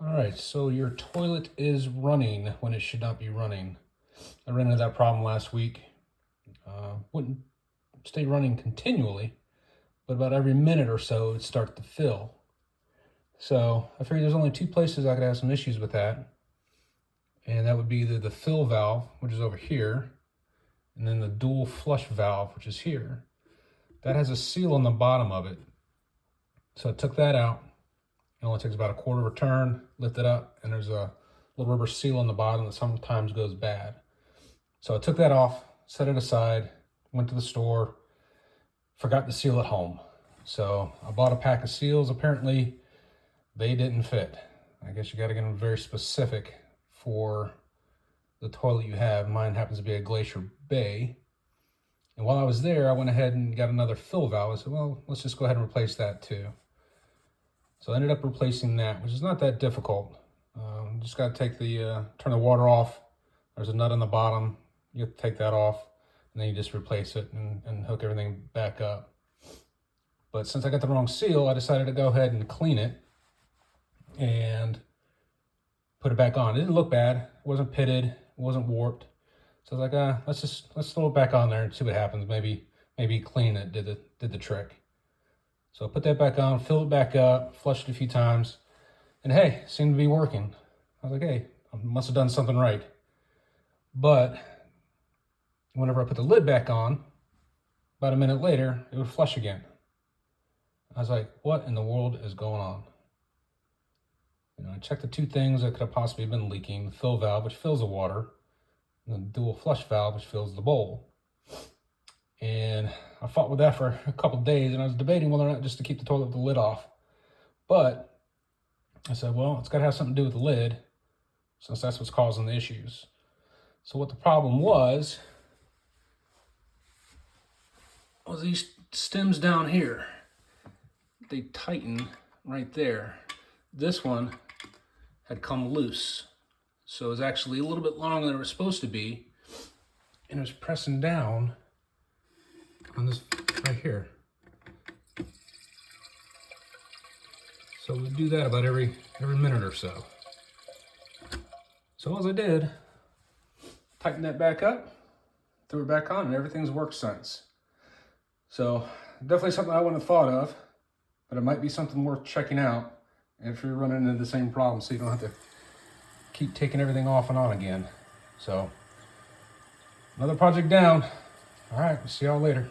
All right, so your toilet is running when it should not be running. I ran into that problem last week. Wouldn't stay running continually, but about every minute or so it would start to fill. So I figured there's only two places I could have some issues with that. And that would be either the fill valve, which is over here, and then the dual flush valve, which is here. That has a seal on the bottom of it. So I took that out. It only takes about a quarter of a turn, lift it up, and there's a little rubber seal on the bottom that sometimes goes bad. So I took that off, set it aside, went to the store, forgot the seal at home. So I bought a pack of seals. Apparently they didn't fit. I guess you got to get them very specific for the toilet you have. Mine happens to be a Glacier Bay. And while I was there, I went ahead and got another fill valve. I said, well, let's just go ahead and replace that too. So I ended up replacing that, which is not that difficult. Just got to take the, turn the water off. There's a nut on the bottom. You have to take that off, and then you just replace it and hook everything back up. But since I got the wrong seal, I decided to go ahead and clean it and put it back on. It didn't look bad. It wasn't pitted. It wasn't warped. So I was like, let's throw it back on there and see what happens. Maybe clean it did the trick. So I put that back on, filled it back up, flushed it a few times, and hey, it seemed to be working. I was like, hey, I must have done something right. But whenever I put the lid back on, about a minute later, it would flush again. I was like, what in the world is going on? I checked the two things that could have possibly been leaking: the fill valve, which fills the water, and the dual flush valve, which fills the bowl. And I fought with that for a couple of days, and I was debating whether or not just to keep the toilet with the lid off. But I said, well, it's got to have something to do with the lid, since that's what's causing the issues. So what the problem was these stems down here. They tighten right there. This one had come loose. So it was actually a little bit longer than it was supposed to be, and it was pressing down on this right here. So we do that about every minute or so. So all I did, tighten that back up, threw it back on, and everything's worked since. So definitely something I wouldn't have thought of, but it might be something worth checking out if you're running into the same problem, so you don't have to keep taking everything off and on again. So another project down. All right, see y'all later.